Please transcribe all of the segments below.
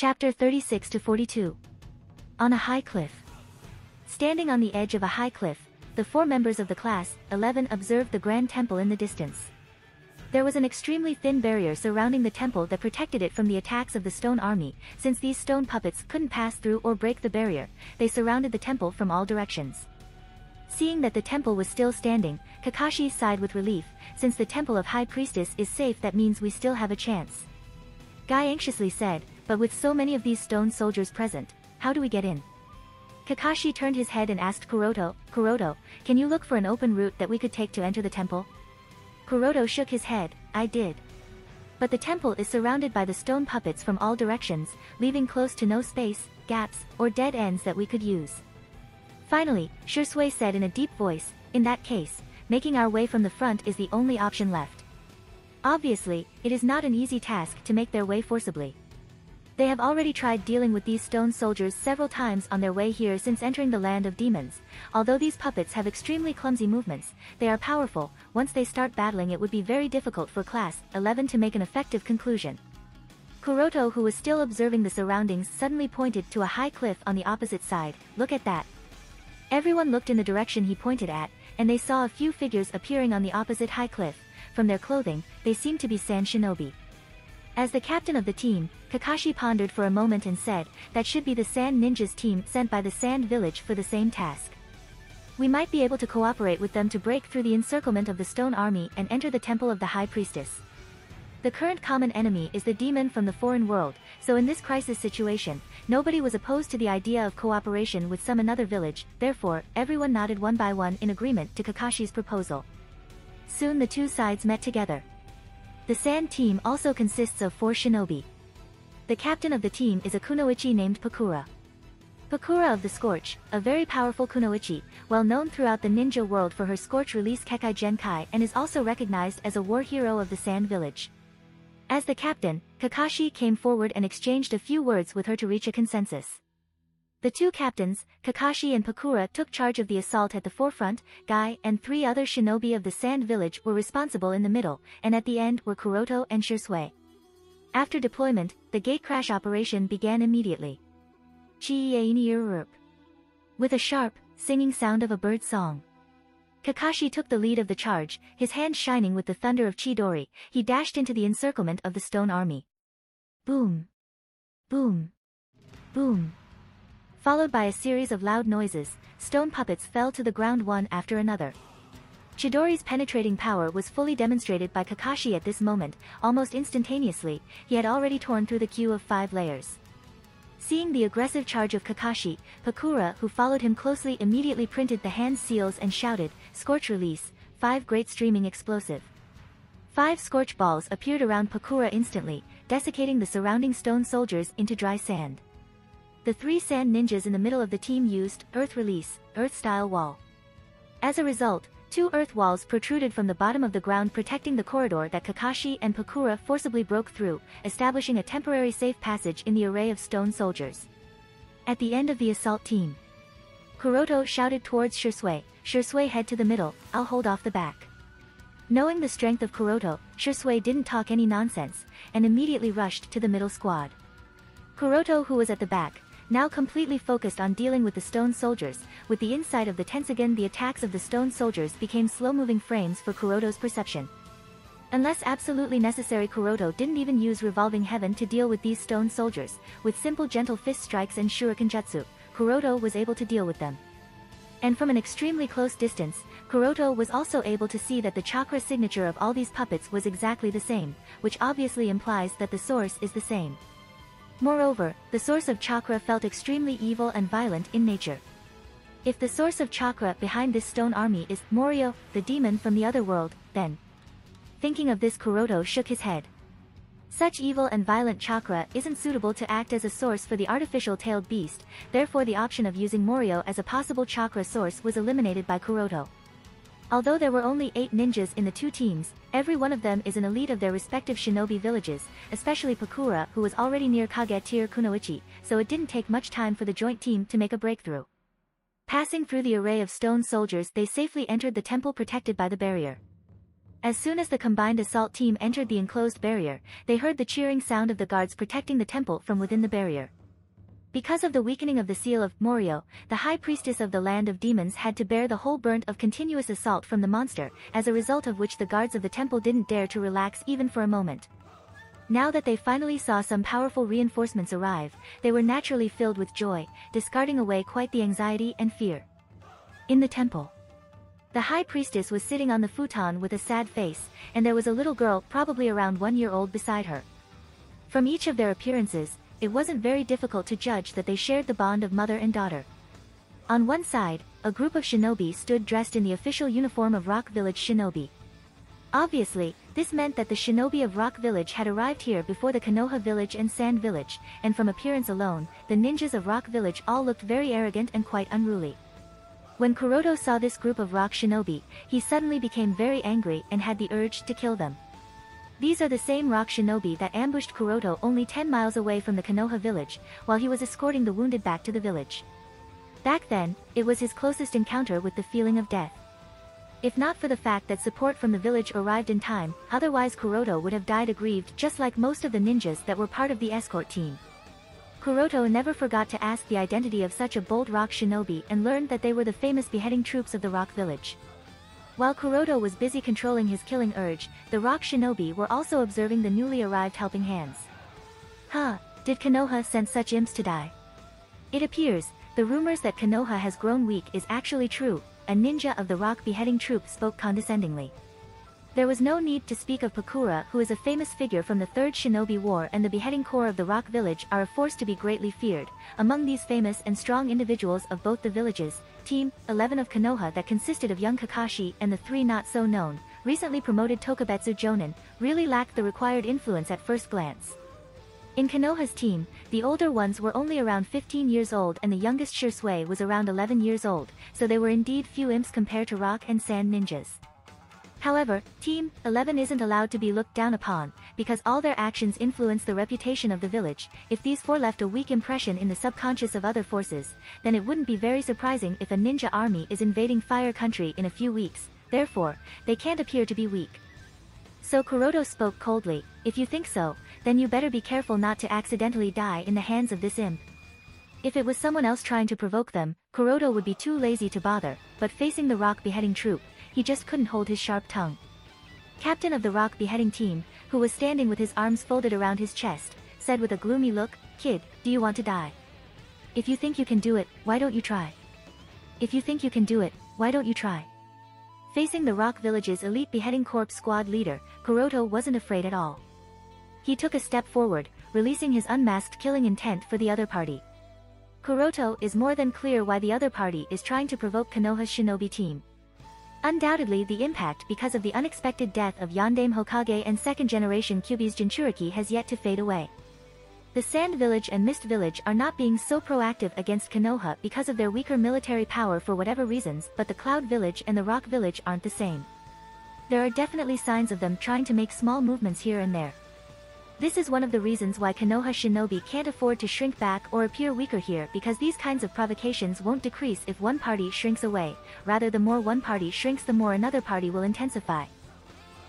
Chapter 36 to 42. On a high cliff. Standing on the edge of a high cliff, the four members of the class 11 observed the grand temple in the distance. There was an extremely thin barrier surrounding the temple that protected it from the attacks of the stone army. Since these stone puppets couldn't pass through or break the barrier, they surrounded the temple from all directions. Seeing that the temple was still standing, Kakashi sighed with relief. Since the temple of High Priestess is safe, that means we still have a chance. Guy anxiously said, but with so many of these stone soldiers present, how do we get in? Kakashi turned his head and asked Kuroto, Kuroto, can you look for an open route that we could take to enter the temple? Kuroto shook his head, I did. But the temple is surrounded by the stone puppets from all directions, leaving close to no space, gaps, or dead ends that we could use. Finally, Shursui said in a deep voice, in that case, making our way from the front is the only option left. Obviously, it is not an easy task to make their way forcibly. They have already tried dealing with these stone soldiers several times on their way here since entering the land of demons. Although these puppets have extremely clumsy movements, they are powerful. Once they start battling, it would be very difficult for Class 11 to make an effective conclusion. Kuroto, who was still observing the surroundings, suddenly pointed to a high cliff on the opposite side. Look at that. Everyone looked in the direction he pointed at, and they saw a few figures appearing on the opposite high cliff. From their clothing, they seemed to be sand shinobi. As the captain of the team, Kakashi pondered for a moment and said, that should be the Sand Ninjas team sent by the Sand Village for the same task. We might be able to cooperate with them to break through the encirclement of the Stone Army and enter the Temple of the High Priestess. The current common enemy is the demon from the foreign world, so in this crisis situation, nobody was opposed to the idea of cooperation with some another village. Therefore, everyone nodded one by one in agreement to Kakashi's proposal. Soon the two sides met together. The Sand team also consists of 4 shinobi. The captain of the team is a kunoichi named Pakura. Pakura of the Scorch, a very powerful kunoichi, well known throughout the ninja world for her Scorch release Kekai Genkai, and is also recognized as a war hero of the Sand Village. As the captain, Kakashi came forward and exchanged a few words with her to reach a consensus. The two captains, Kakashi and Pakura, took charge of the assault at the forefront. Guy and 3 other shinobi of the Sand Village were responsible in the middle, and at the end were Kuroto and Shursui. After deployment, the gate crash operation began immediately. With a sharp, singing sound of a bird song. Kakashi took the lead of the charge, his hands shining with the thunder of Chidori. He dashed into the encirclement of the stone army. Boom! Boom! Boom! Followed by a series of loud noises, stone puppets fell to the ground one after another. Chidori's penetrating power was fully demonstrated by Kakashi at this moment. Almost instantaneously, he had already torn through the queue of 5 layers. Seeing the aggressive charge of Kakashi, Pakura, who followed him closely, immediately printed the hand seals and shouted, Scorch release, 5 great streaming explosive. 5 scorch balls appeared around Pakura instantly, desiccating the surrounding stone soldiers into dry sand. The 3 sand ninjas in the middle of the team used Earth Release, Earth-style wall. As a result, 2 earth walls protruded from the bottom of the ground, protecting the corridor that Kakashi and Pakura forcibly broke through, establishing a temporary safe passage in the array of stone soldiers. At the end of the assault team, Kuroto shouted towards Shursui, Shursui, head to the middle, I'll hold off the back. Knowing the strength of Kuroto, Shursui didn't talk any nonsense, and immediately rushed to the middle squad. Kuroto, who was at the back, now completely focused on dealing with the stone soldiers. With the insight of the Tenseigan, the attacks of the stone soldiers became slow-moving frames for Kuroto's perception. Unless absolutely necessary, Kuroto didn't even use Revolving Heaven to deal with these stone soldiers. With simple gentle fist strikes and shuriken jutsu, Kuroto was able to deal with them. And from an extremely close distance, Kuroto was also able to see that the chakra signature of all these puppets was exactly the same, which obviously implies that the source is the same. Moreover, the source of chakra felt extremely evil and violent in nature. If the source of chakra behind this stone army is Morio, the demon from the other world, then... Thinking of this, Kuroto shook his head. Such evil and violent chakra isn't suitable to act as a source for the artificial tailed beast, therefore the option of using Morio as a possible chakra source was eliminated by Kuroto. Although there were only 8 ninjas in the 2 teams, every one of them is an elite of their respective shinobi villages, especially Pakura, who was already near Kage tier Kunoichi, so it didn't take much time for the joint team to make a breakthrough. Passing through the array of stone soldiers, they safely entered the temple protected by the barrier. As soon as the combined assault team entered the enclosed barrier, they heard the cheering sound of the guards protecting the temple from within the barrier. Because of the weakening of the seal of Morio, the high priestess of the land of demons had to bear the whole brunt of continuous assault from the monster, as a result of which the guards of the temple didn't dare to relax even for a moment. Now that they finally saw some powerful reinforcements arrive, they were naturally filled with joy, discarding away quite the anxiety and fear. In the temple, the high priestess was sitting on the futon with a sad face, and there was a little girl probably around 1 year old beside her. From each of their appearances, it wasn't very difficult to judge that they shared the bond of mother and daughter. On one side, a group of shinobi stood dressed in the official uniform of Rock Village shinobi. Obviously, this meant that the shinobi of Rock Village had arrived here before the Konoha Village and Sand Village, and from appearance alone, the ninjas of Rock Village all looked very arrogant and quite unruly. When Kuroto saw this group of rock shinobi, he suddenly became very angry and had the urge to kill them. These are the same rock shinobi that ambushed Kuroto only 10 miles away from the Konoha village, while he was escorting the wounded back to the village. Back then, it was his closest encounter with the feeling of death. If not for the fact that support from the village arrived in time, otherwise Kuroto would have died aggrieved just like most of the ninjas that were part of the escort team. Kuroto never forgot to ask the identity of such a bold rock shinobi and learned that they were the famous beheading troops of the rock village. While Kuroto was busy controlling his killing urge, the rock shinobi were also observing the newly arrived helping hands. Did Konoha send such imps to die? It appears, the rumors that Konoha has grown weak is actually true, a ninja of the rock beheading troop spoke condescendingly. There was no need to speak of Pakura, who is a famous figure from the Third Shinobi War, and the beheading corps of the rock village are a force to be greatly feared. Among these famous and strong individuals of both the villages, Team 11 of Konoha that consisted of young Kakashi and the 3 not so known, recently promoted Tokubetsu Jonin, really lacked the required influence at first glance. In Konoha's team, the older ones were only around 15 years old and the youngest Shursui was around 11 years old, so they were indeed few imps compared to rock and sand ninjas. However, Team 11 isn't allowed to be looked down upon, because all their actions influence the reputation of the village. If these 4 left a weak impression in the subconscious of other forces, then it wouldn't be very surprising if a ninja army is invading Fire Country in a few weeks, therefore, they can't appear to be weak. So Kuroto spoke coldly, if you think so, then you better be careful not to accidentally die in the hands of this imp. If it was someone else trying to provoke them, Kuroto would be too lazy to bother, but facing the rock beheading troop, he just couldn't hold his sharp tongue. Captain of the rock beheading team, who was standing with his arms folded around his chest, said with a gloomy look, "Kid, do you want to die? If you think you can do it, why don't you try? If you think you can do it, why don't you try?" Facing the rock village's elite beheading corps squad leader, Kuroto wasn't afraid at all. He took a step forward, releasing his unmasked killing intent for the other party. Kuroto is more than clear why the other party is trying to provoke Konoha's shinobi team. Undoubtedly the impact because of the unexpected death of Yondaime Hokage and second-generation Kyuubi's Jinchuriki has yet to fade away. The Sand Village and Mist Village are not being so proactive against Konoha because of their weaker military power for whatever reasons, but the Cloud Village and the Rock Village aren't the same. There are definitely signs of them trying to make small movements here and there. This is one of the reasons why Konoha shinobi can't afford to shrink back or appear weaker here, because these kinds of provocations won't decrease if one party shrinks away, rather the more one party shrinks the more another party will intensify.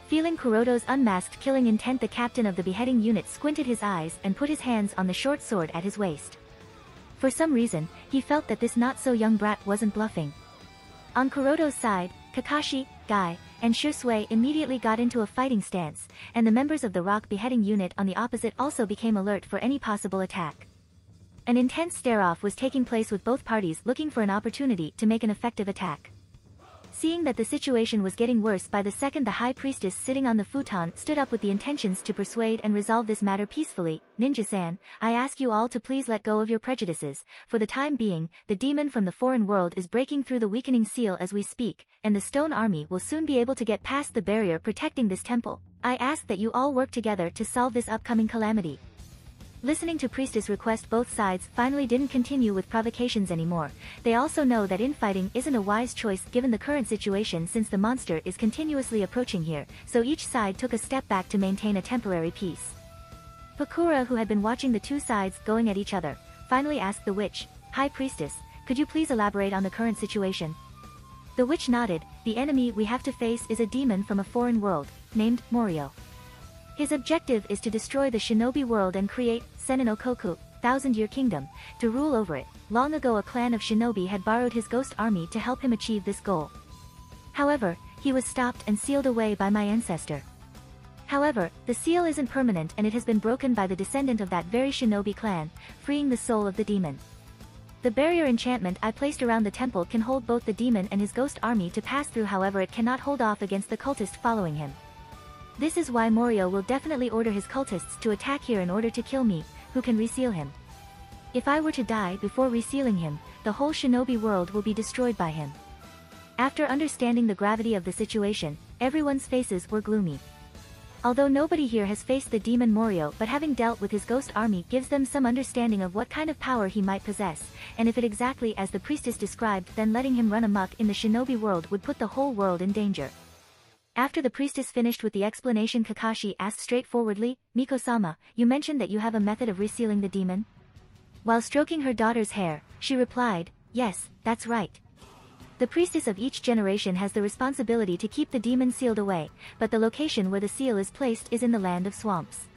Feeling Kuroto's unmasked killing intent, the captain of the beheading unit squinted his eyes and put his hands on the short sword at his waist. For some reason, he felt that this not-so-young brat wasn't bluffing. On Kuroto's side, Kakashi, Guy, and Shursui immediately got into a fighting stance, and the members of the rock beheading unit on the opposite also became alert for any possible attack. An intense stare-off was taking place with both parties looking for an opportunity to make an effective attack. Seeing that the situation was getting worse by the second, the high priestess sitting on the futon stood up with the intentions to persuade and resolve this matter peacefully. "Ninja-san, I ask you all to please let go of your prejudices. For the time being, the demon from the foreign world is breaking through the weakening seal as we speak, and the stone army will soon be able to get past the barrier protecting this temple. I ask that you all work together to solve this upcoming calamity." Listening to Priestess' request, both sides finally didn't continue with provocations anymore. They also know that infighting isn't a wise choice given the current situation, since the monster is continuously approaching here, so each side took a step back to maintain a temporary peace. Pakura, who had been watching the two sides going at each other, finally asked the witch, "High Priestess, could you please elaborate on the current situation?" The witch nodded. The enemy we have to face is a demon from a foreign world, named Morio. His objective is to destroy the shinobi world and create Sennen no Koku, Thousand-Year Kingdom, to rule over it. Long ago a clan of shinobi had borrowed his ghost army to help him achieve this goal. However, he was stopped and sealed away by my ancestor. However, the seal isn't permanent and it has been broken by the descendant of that very shinobi clan, freeing the soul of the demon. The barrier enchantment I placed around the temple can hold both the demon and his ghost army to pass through, however it cannot hold off against the cultist following him. This is why Morio will definitely order his cultists to attack here in order to kill me, who can reseal him. If I were to die before resealing him, the whole shinobi world will be destroyed by him. After understanding the gravity of the situation, everyone's faces were gloomy. Although nobody here has faced the demon Morio, but having dealt with his ghost army gives them some understanding of what kind of power he might possess, and if it exactly as the priestess described, then letting him run amok in the shinobi world would put the whole world in danger. After the priestess finished with the explanation, Kakashi asked straightforwardly, "Miko-sama, you mentioned that you have a method of resealing the demon?" While stroking her daughter's hair, she replied, "Yes, that's right. The priestess of each generation has the responsibility to keep the demon sealed away, but the location where the seal is placed is in the land of swamps.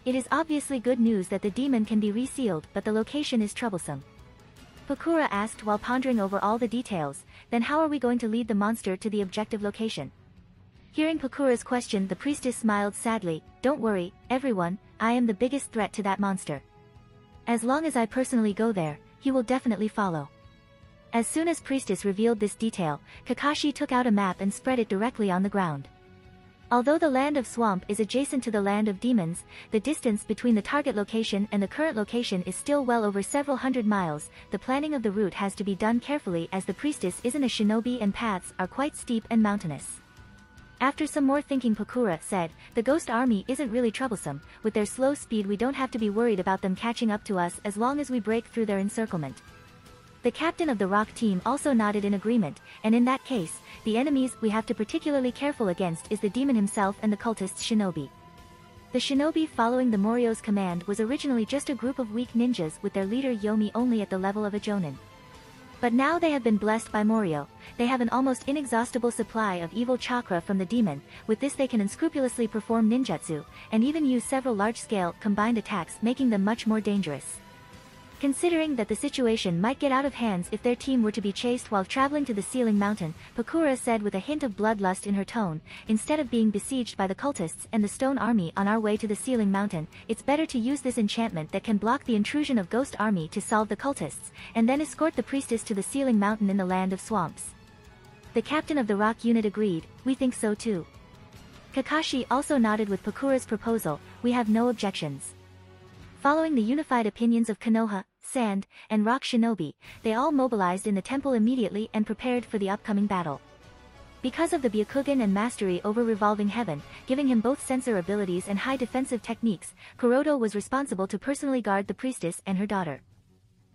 It is obviously good news that the demon can be resealed, but the location is troublesome." Pakura asked while pondering over all the details, "Then how are we going to lead the monster to the objective location?" Hearing Pakura's question, the priestess smiled sadly, "Don't worry, everyone, I am the biggest threat to that monster. As long as I personally go there, he will definitely follow." As soon as priestess revealed this detail, Kakashi took out a map and spread it directly on the ground. Although the land of swamp is adjacent to the land of demons, the distance between the target location and the current location is still well over several hundred miles. The planning of the route has to be done carefully as the priestess isn't a shinobi and paths are quite steep and mountainous. After some more thinking, Pakura said, "The ghost army isn't really troublesome. With their slow speed we don't have to be worried about them catching up to us as long as we break through their encirclement." The captain of the rock team also nodded in agreement, and in that case, the enemies we have to particularly careful against is the demon himself and the cultists shinobi. The shinobi following the Morio's command was originally just a group of weak ninjas with their leader Yomi only at the level of a jonin. But now they have been blessed by Morio. They have an almost inexhaustible supply of evil chakra from the demon. With this they can unscrupulously perform ninjutsu, and even use several large-scale, combined attacks, making them much more dangerous. Considering that the situation might get out of hands if their team were to be chased while traveling to the Sealing Mountain, Pakura said with a hint of bloodlust in her tone, "Instead of being besieged by the cultists and the stone army on our way to the Sealing Mountain, it's better to use this enchantment that can block the intrusion of ghost army to solve the cultists, and then escort the priestess to the Sealing Mountain in the land of swamps." The captain of the rock unit agreed, "We think so too." Kakashi also nodded with Pakura's proposal, "We have no objections." Following the unified opinions of Konoha, Sand, and Rock Shinobi, they all mobilized in the temple immediately and prepared for the upcoming battle. Because of the Byakugan and mastery over Revolving Heaven, giving him both sensor abilities and high defensive techniques, Kuroto was responsible to personally guard the priestess and her daughter.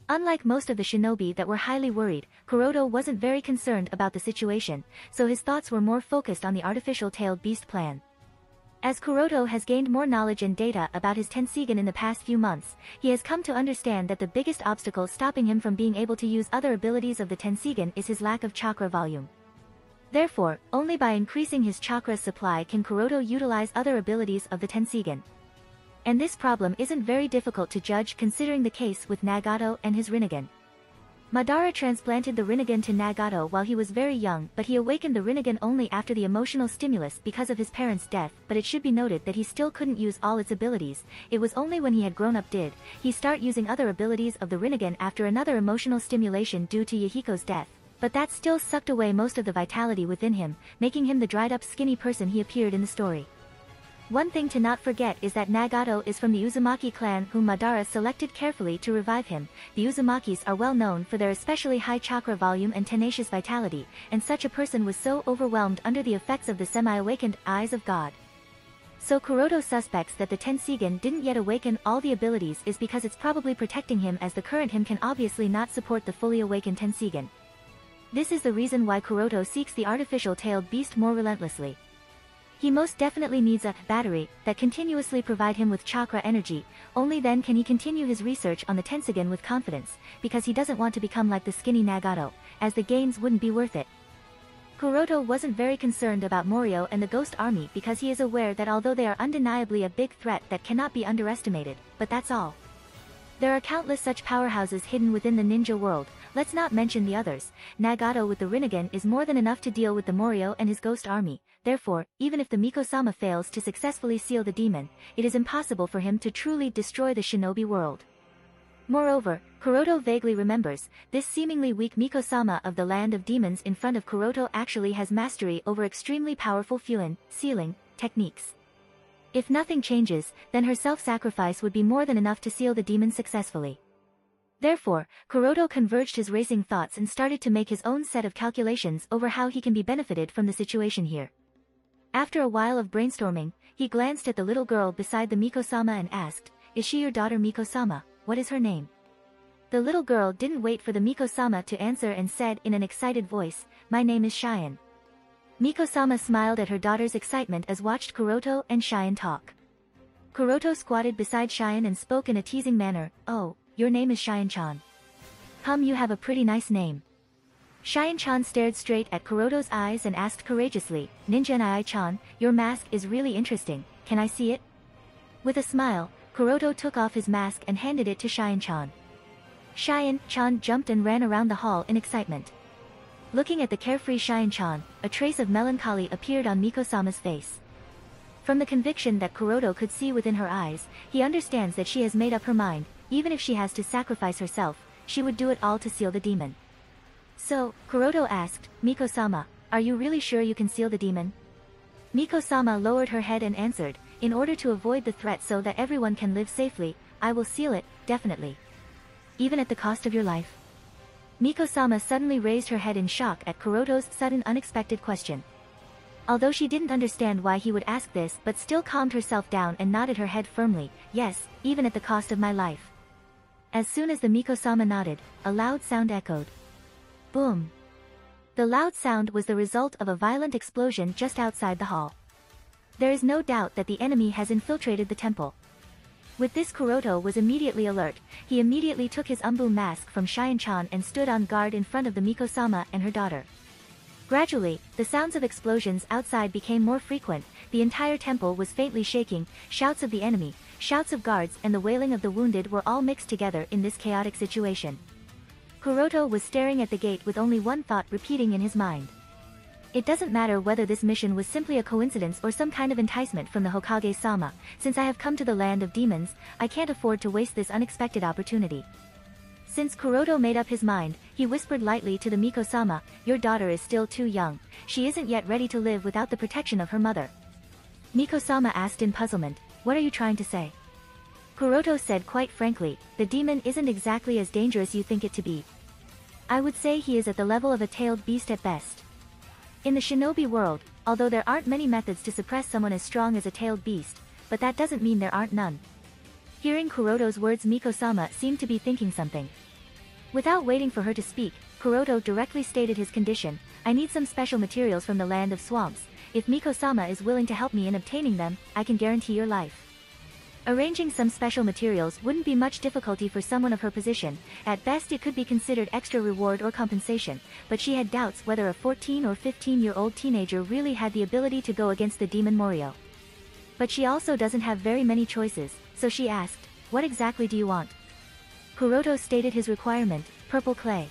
Unlike most of the shinobi that were highly worried, Kuroto wasn't very concerned about the situation, so his thoughts were more focused on the artificial tailed beast plan. As Kuroto has gained more knowledge and data about his Tenseigan in the past few months, he has come to understand that the biggest obstacle stopping him from being able to use other abilities of the Tenseigan is his lack of chakra volume. Therefore, only by increasing his chakra supply can Kuroto utilize other abilities of the Tenseigan. And this problem isn't very difficult to judge considering the case with Nagato and his Rinnegan. Madara transplanted the Rinnegan to Nagato while he was very young, but he awakened the Rinnegan only after the emotional stimulus because of his parents' death, but it should be noted that he still couldn't use all its abilities. It was only when he had grown up did he start using other abilities of the Rinnegan after another emotional stimulation due to Yahiko's death. But that still sucked away most of the vitality within him, making him the dried-up skinny person he appeared in the story. One thing to not forget is that Nagato is from the Uzumaki clan whom Madara selected carefully to revive him. The Uzumakis are well known for their especially high chakra volume and tenacious vitality, and such a person was so overwhelmed under the effects of the semi-awakened eyes of God. So Kuroto suspects that the Tenseigan didn't yet awaken all the abilities is because it's probably protecting him, as the current him can obviously not support the fully awakened Tenseigan. This is the reason why Kuroto seeks the artificial tailed beast more relentlessly. He most definitely needs a battery that continuously provide him with chakra energy. Only then can he continue his research on the Tenseigan with confidence, because he doesn't want to become like the skinny Nagato, as the gains wouldn't be worth it. Kuroto wasn't very concerned about Morio and the Ghost Army because he is aware that although they are undeniably a big threat that cannot be underestimated, but that's all. There are countless such powerhouses hidden within the ninja world, let's not mention the others. Nagato with the Rinnegan is more than enough to deal with the Morio and his Ghost Army, therefore, even if the Miko-sama fails to successfully seal the demon, it is impossible for him to truly destroy the shinobi world. Moreover, Kuroto vaguely remembers, this seemingly weak Miko-sama of the land of demons in front of Kuroto actually has mastery over extremely powerful fuin, sealing, techniques. If nothing changes, then her self-sacrifice would be more than enough to seal the demon successfully. Therefore, Kuroto converged his racing thoughts and started to make his own set of calculations over how he can be benefited from the situation here. After a while of brainstorming, he glanced at the little girl beside the Miko-sama and asked, "Is she your daughter Miko-sama? What is her name?" The little girl didn't wait for the Miko-sama to answer and said in an excited voice, "My name is Cheyenne." Miko-sama smiled at her daughter's excitement as watched Kuroto and Cheyenne talk. Kuroto squatted beside Cheyenne and spoke in a teasing manner, "Oh, your name is Cheyenne-chan. You have a pretty nice name." Cheyenne-chan stared straight at Kuroto's eyes and asked courageously, "Ninja Nai-chan, your mask is really interesting, can I see it?" With a smile, Kuroto took off his mask and handed it to Cheyenne-chan. Cheyenne-chan jumped and ran around the hall in excitement. Looking at the carefree Cheyenne-chan, a trace of melancholy appeared on Miko-sama's face. From the conviction that Kuroto could see within her eyes, he understands that she has made up her mind, even if she has to sacrifice herself, she would do it all to seal the demon. So, Kuroto asked, "Miko-sama, are you really sure you can seal the demon?" Miko-sama lowered her head and answered, "In order to avoid the threat so that everyone can live safely, I will seal it, definitely." "Even at the cost of your life?" Miko-sama suddenly raised her head in shock at Kuroto's sudden unexpected question. Although she didn't understand why he would ask this but still calmed herself down and nodded her head firmly, "Yes, even at the cost of my life." As soon as the Miko-sama nodded, a loud sound echoed. Boom! The loud sound was the result of a violent explosion just outside the hall. There is no doubt that the enemy has infiltrated the temple. With this, Kuroto was immediately alert. He immediately took his umbu mask from Cheyenne-chan and stood on guard in front of the Miko-sama and her daughter. Gradually, the sounds of explosions outside became more frequent, the entire temple was faintly shaking, shouts of the enemy, shouts of guards and the wailing of the wounded were all mixed together in this chaotic situation. Kuroto was staring at the gate with only one thought repeating in his mind. It doesn't matter whether this mission was simply a coincidence or some kind of enticement from the Hokage-sama, since I have come to the land of demons, I can't afford to waste this unexpected opportunity. Since Kuroto made up his mind, he whispered lightly to the Miko-sama, "Your daughter is still too young, she isn't yet ready to live without the protection of her mother." Miko-sama asked in puzzlement, "What are you trying to say?" Kuroto said quite frankly, "The demon isn't exactly as dangerous you think it to be. I would say he is at the level of a tailed beast at best. In the shinobi world, although there aren't many methods to suppress someone as strong as a tailed beast, but that doesn't mean there aren't none." Hearing Kuroto's words, Miko-sama seemed to be thinking something. Without waiting for her to speak, Kuroto directly stated his condition, "I need some special materials from the land of swamps. If Miko-sama is willing to help me in obtaining them, I can guarantee your life." Arranging some special materials wouldn't be much difficulty for someone of her position, at best it could be considered extra reward or compensation, but she had doubts whether a 14 or 15-year-old teenager really had the ability to go against the demon Morio. But she also doesn't have very many choices, so she asked, "What exactly do you want?" Kuroto stated his requirement, purple clay.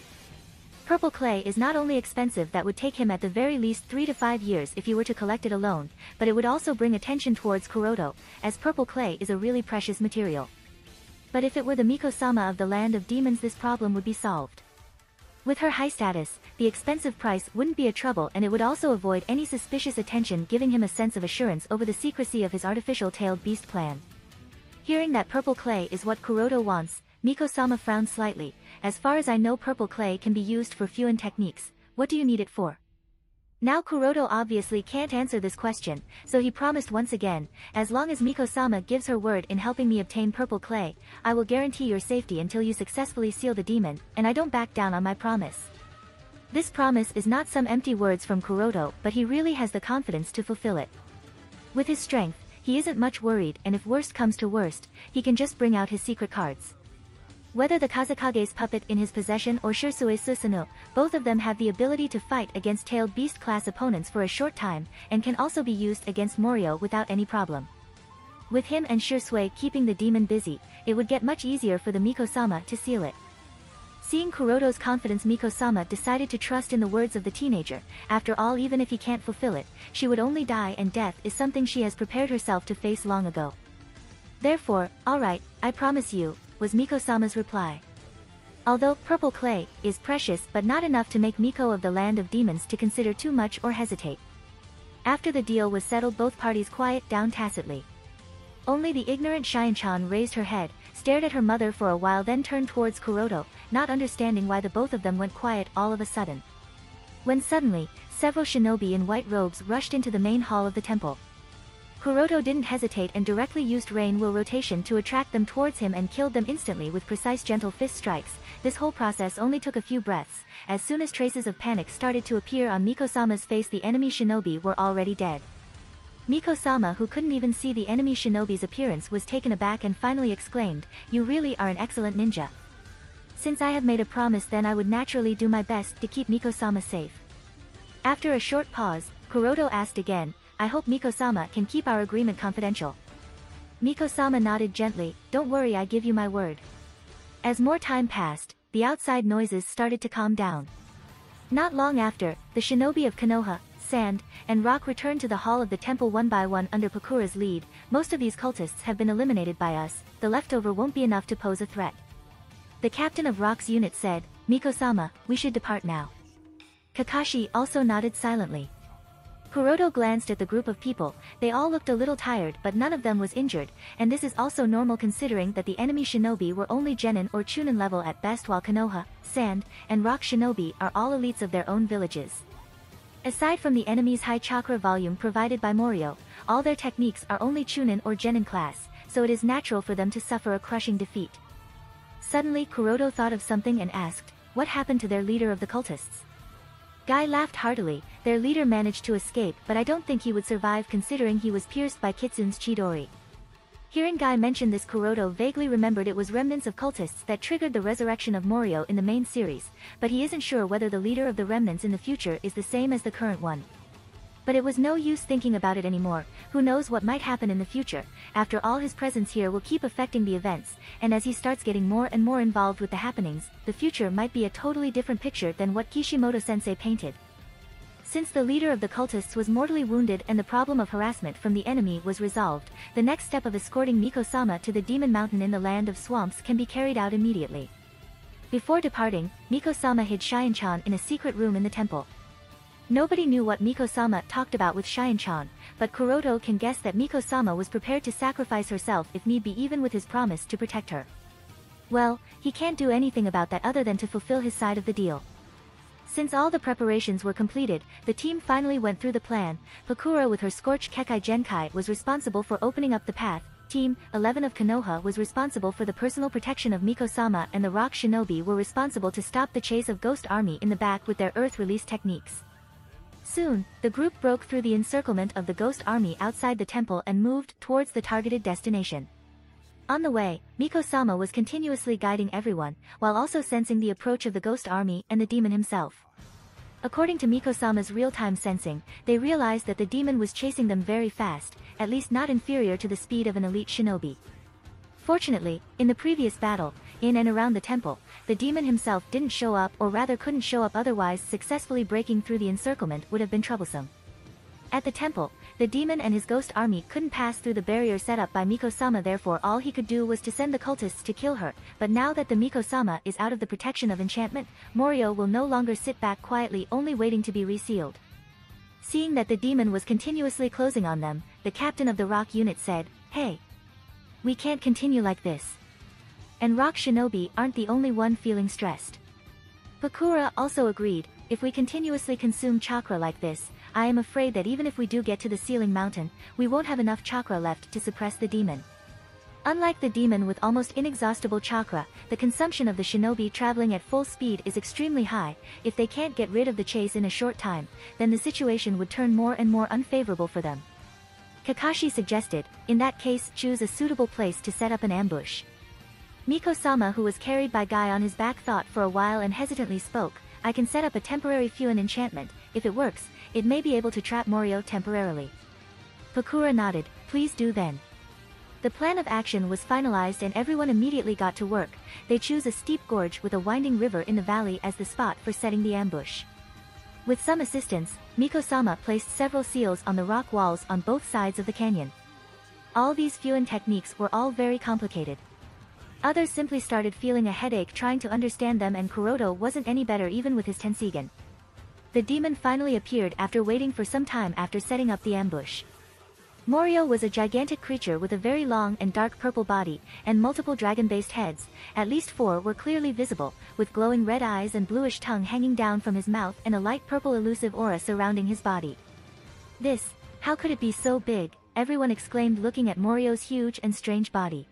Purple clay is not only expensive, that would take him at the very least 3 to 5 years if he were to collect it alone, but it would also bring attention towards Kuroto, as purple clay is a really precious material. But if it were the Miko-sama of the land of demons, this problem would be solved. With her high status, the expensive price wouldn't be a trouble, and it would also avoid any suspicious attention, giving him a sense of assurance over the secrecy of his artificial tailed beast plan. Hearing that purple clay is what Kuroto wants, Miko-sama frowned slightly. "As far as I know, purple clay can be used for fuin techniques. What do you need it for?" Now Kuroto obviously can't answer this question, so he promised once again, "As long as Miko-sama gives her word in helping me obtain purple clay, I will guarantee your safety until you successfully seal the demon, and I don't back down on my promise." This promise is not some empty words from Kuroto, but he really has the confidence to fulfill it. With his strength, he isn't much worried, and if worst comes to worst, he can just bring out his secret cards. Whether the Kazekage's puppet in his possession or Shirsue's Susanoo, both of them have the ability to fight against tailed beast class opponents for a short time, and can also be used against Morio without any problem. With him and Shirsue keeping the demon busy, it would get much easier for the Miko-sama to seal it. Seeing Kuroto's confidence, Miko-sama decided to trust in the words of the teenager. After all, even if he can't fulfill it, she would only die, and death is something she has prepared herself to face long ago. Therefore, alright, I promise you, was Miko-sama's reply. Although purple clay is precious but not enough to make Miko of the Land of Demons to consider too much or hesitate. After the deal was settled, both parties quiet down tacitly. Only the ignorant Shion-chan raised her head, stared at her mother for a while, then turned towards Kuroto, not understanding why the both of them went quiet all of a sudden. When suddenly, several shinobi in white robes rushed into the main hall of the temple. Kuroto didn't hesitate and directly used rain wheel rotation to attract them towards him and killed them instantly with precise gentle fist strikes. This whole process only took a few breaths. As soon as traces of panic started to appear on Miko-sama's face, the enemy shinobi were already dead. Miko-sama, who couldn't even see the enemy shinobi's appearance, was taken aback and finally exclaimed, "You really are an excellent ninja. Since I have made a promise, then I would naturally do my best to keep Miko-sama safe." After a short pause, Kuroto asked again, "I hope Miko-sama can keep our agreement confidential." Miko-sama nodded gently, "Don't worry, I give you my word." As more time passed, the outside noises started to calm down. Not long after, the shinobi of Konoha, Sand, and Rock returned to the hall of the temple one by one under Pakura's lead. "Most of these cultists have been eliminated by us, the leftover won't be enough to pose a threat." The captain of Rock's unit said, "Miko-sama, we should depart now." Kakashi also nodded silently. Kuroto glanced at the group of people. They all looked a little tired, but none of them was injured, and this is also normal considering that the enemy shinobi were only Genin or Chunin level at best, while Konoha, Sand, and Rock shinobi are all elites of their own villages. Aside from the enemy's high chakra volume provided by Morio, all their techniques are only Chunin or Genin class, so it is natural for them to suffer a crushing defeat. Suddenly Kuroto thought of something and asked, "What happened to their leader of the cultists?" Guy laughed heartily. "Their leader managed to escape, but I don't think he would survive considering he was pierced by Kitsune's Chidori." Hearing Guy mention this, Kuroto vaguely remembered it was remnants of cultists that triggered the resurrection of Morio in the main series, but he isn't sure whether the leader of the remnants in the future is the same as the current one. But it was no use thinking about it anymore. Who knows what might happen in the future? After all, his presence here will keep affecting the events, and as he starts getting more and more involved with the happenings, the future might be a totally different picture than what Kishimoto-sensei painted. Since the leader of the cultists was mortally wounded and the problem of harassment from the enemy was resolved, the next step of escorting Miko-sama to the Demon Mountain in the Land of Swamps can be carried out immediately. Before departing, Miko-sama hid Shion-chan in a secret room in the temple. Nobody knew what Miko-sama talked about with Shion-chan, but Kuroto can guess that Miko-sama was prepared to sacrifice herself if need be, even with his promise to protect her. Well, he can't do anything about that other than to fulfill his side of the deal. Since all the preparations were completed, the team finally went through the plan. Pakura with her Scorch Kekai Genkai was responsible for opening up the path. Team 11 of Konoha was responsible for the personal protection of Miko-sama, and the Rock Shinobi were responsible to stop the chase of Ghost Army in the back with their Earth release techniques. Soon, the group broke through the encirclement of the Ghost Army outside the temple and moved towards the targeted destination. On the way, Miko-sama was continuously guiding everyone, while also sensing the approach of the Ghost Army and the demon himself. According to Miko-sama's real-time sensing, they realized that the demon was chasing them very fast, at least not inferior to the speed of an elite shinobi. Fortunately, in the previous battle, in and around the temple, the demon himself didn't show up, or rather couldn't show up, otherwise successfully breaking through the encirclement would have been troublesome. At the temple, the demon and his Ghost Army couldn't pass through the barrier set up by Miko-sama, therefore all he could do was to send the cultists to kill her, but now that the Miko-sama is out of the protection of enchantment, Morio will no longer sit back quietly only waiting to be resealed. Seeing that the demon was continuously closing on them, the captain of the Rock unit said, "Hey! We can't continue like this. And Rock Shinobi aren't the only one feeling stressed." Pakura also agreed, "If we continuously consume chakra like this, I am afraid that even if we do get to the Sealing Mountain, we won't have enough chakra left to suppress the demon." Unlike the demon with almost inexhaustible chakra, the consumption of the shinobi traveling at full speed is extremely high. If they can't get rid of the chase in a short time, then the situation would turn more and more unfavorable for them. Kakashi suggested, "In that case, choose a suitable place to set up an ambush." Miko-sama, who was carried by Guy on his back, thought for a while and hesitantly spoke, I can set up a temporary Fuin enchantment. If it works, it may be able to trap Morio temporarily. Pakura nodded, please do then. The plan of action was finalized and everyone immediately got to work. They chose a steep gorge with a winding river in the valley as the spot for setting the ambush. With some assistance, Miko-sama placed several seals on the rock walls on both sides of the canyon. All these Fuin techniques were all very complicated. Others simply started feeling a headache trying to understand them, and Kuroto wasn't any better even with his Tenseigan. The demon finally appeared after waiting for some time after setting up the ambush. Morio was a gigantic creature with a very long and dark purple body, and multiple dragon-based heads. At least 4 were clearly visible, with glowing red eyes and bluish tongue hanging down from his mouth and a light purple elusive aura surrounding his body. How could it be so big? Everyone exclaimed, looking at Morio's huge and strange body.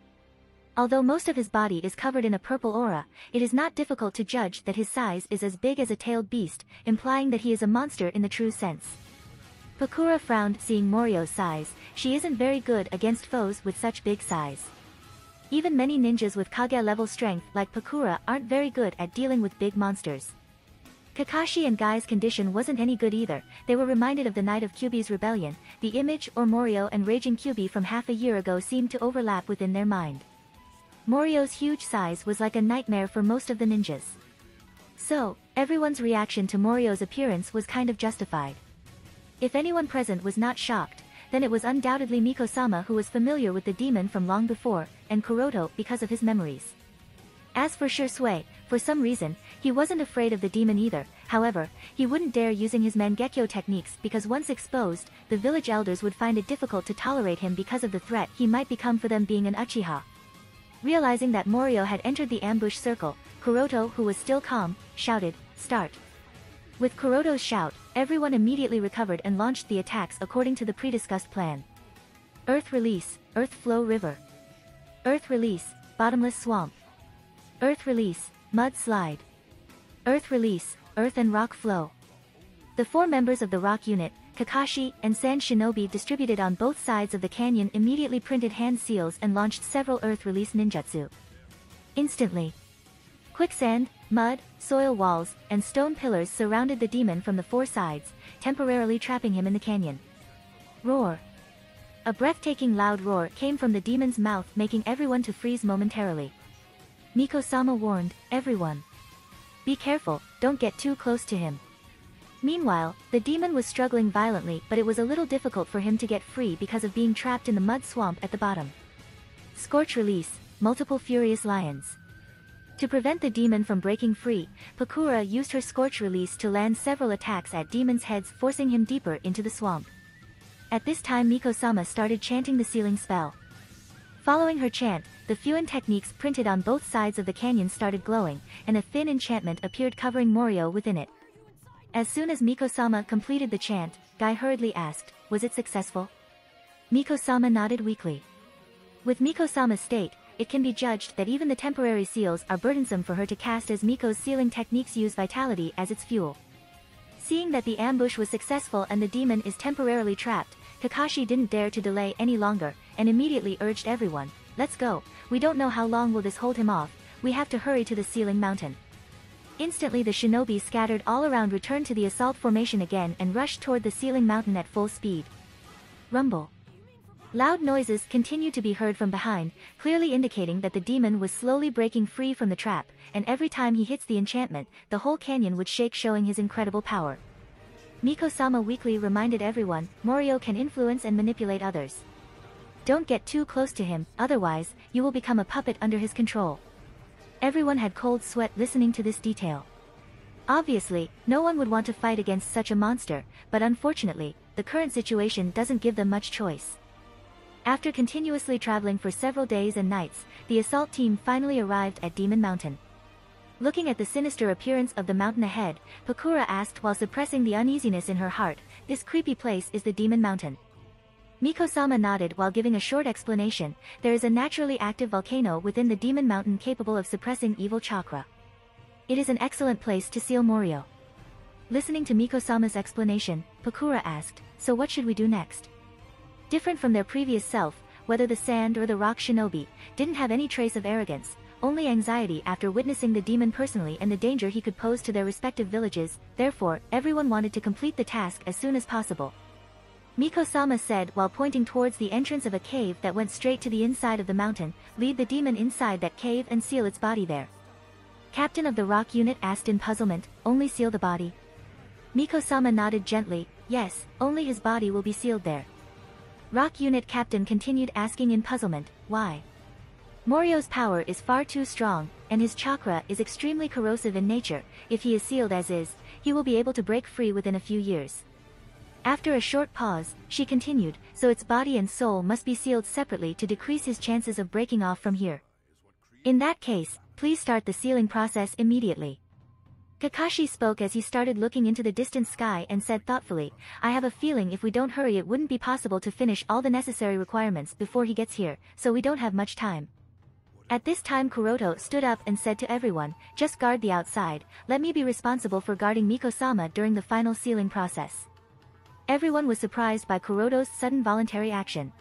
Although most of his body is covered in a purple aura, it is not difficult to judge that his size is as big as a tailed beast, implying that he is a monster in the true sense. Pakura frowned, seeing Morio's size. She isn't very good against foes with such big size. Even many ninjas with Kage level strength like Pakura aren't very good at dealing with big monsters. Kakashi and Guy's condition wasn't any good either. They were reminded of the night of Kyuubi's rebellion. The image or Morio and raging Kyuubi from half a year ago seemed to overlap within their mind. Morio's huge size was like a nightmare for most of the ninjas. So, everyone's reaction to Morio's appearance was kind of justified. If anyone present was not shocked, then it was undoubtedly Miko-sama, who was familiar with the demon from long before, and Kuroto because of his memories. As for Shursui, for some reason, he wasn't afraid of the demon either. However, he wouldn't dare using his Mangekyo techniques because once exposed, the village elders would find it difficult to tolerate him because of the threat he might become for them being an Uchiha. Realizing that Morio had entered the ambush circle, Kuroto, who was still calm, shouted, "Start." With Kuroto's shout, everyone immediately recovered and launched the attacks according to the pre-discussed plan. Earth release, earth flow river. Earth release, bottomless swamp. Earth release, mud slide. Earth release, earth and rock flow. The 4 members of the rock unit, Kakashi and Sand Shinobi, distributed on both sides of the canyon, immediately printed hand seals and launched several earth release ninjutsu. Instantly, quicksand, mud, soil walls, and stone pillars surrounded the demon from the 4 sides, temporarily trapping him in the canyon. Roar. A breathtaking loud roar came from the demon's mouth, making everyone to freeze momentarily. Miko-sama warned, everyone. Be careful, don't get too close to him. Meanwhile, the demon was struggling violently, but it was a little difficult for him to get free because of being trapped in the mud swamp at the bottom. Scorch release, multiple furious lions. To prevent the demon from breaking free, Pakura used her Scorch release to land several attacks at demons' heads, forcing him deeper into the swamp. At this time, Miko-sama started chanting the sealing spell. Following her chant, the Fuin techniques printed on both sides of the canyon started glowing, and a thin enchantment appeared covering Morio within it. As soon as Miko-sama completed the chant, Guy hurriedly asked, was it successful? Miko-sama nodded weakly. With Miko-sama's state, it can be judged that even the temporary seals are burdensome for her to cast, as Miko's sealing techniques use vitality as its fuel. Seeing that the ambush was successful and the demon is temporarily trapped, Kakashi didn't dare to delay any longer, and immediately urged everyone, let's go, we don't know how long will this hold him off, we have to hurry to the sealing mountain. Instantly the shinobi scattered all around returned to the assault formation again and rushed toward the sealing mountain at full speed. Rumble. Loud noises continued to be heard from behind, clearly indicating that the demon was slowly breaking free from the trap, and every time he hits the enchantment, the whole canyon would shake, showing his incredible power. Miko-sama weakly reminded everyone, Morio can influence and manipulate others. Don't get too close to him, otherwise, you will become a puppet under his control. Everyone had cold sweat listening to this detail. Obviously, no one would want to fight against such a monster, but unfortunately, the current situation doesn't give them much choice. After continuously traveling for several days and nights, the assault team finally arrived at Demon Mountain. Looking at the sinister appearance of the mountain ahead, Pakura asked while suppressing the uneasiness in her heart, this creepy place is the Demon Mountain. Miko-sama nodded while giving a short explanation, there is a naturally active volcano within the Demon Mountain capable of suppressing evil chakra. It is an excellent place to seal Morio. Listening to Miko-sama's explanation, Pakura asked, so what should we do next? Different from their previous self, whether the sand or the rock shinobi, didn't have any trace of arrogance, only anxiety after witnessing the demon personally and the danger he could pose to their respective villages, therefore, everyone wanted to complete the task as soon as possible. Miko-sama said while pointing towards the entrance of a cave that went straight to the inside of the mountain, lead the demon inside that cave and seal its body there. Captain of the rock unit asked in puzzlement, only seal the body? Miko-sama nodded gently, yes, only his body will be sealed there. Rock unit captain continued asking in puzzlement, why? Morio's power is far too strong, and his chakra is extremely corrosive in nature. If he is sealed as is, he will be able to break free within a few years. After a short pause, she continued, so its body and soul must be sealed separately to decrease his chances of breaking off from here. In that case, please start the sealing process immediately. Kakashi spoke as he started looking into the distant sky and said thoughtfully, I have a feeling if we don't hurry it wouldn't be possible to finish all the necessary requirements before he gets here, so we don't have much time. At this time Kuroto stood up and said to everyone, just guard the outside, let me be responsible for guarding Miko-sama during the final sealing process. Everyone was surprised by Kuroto's sudden voluntary action.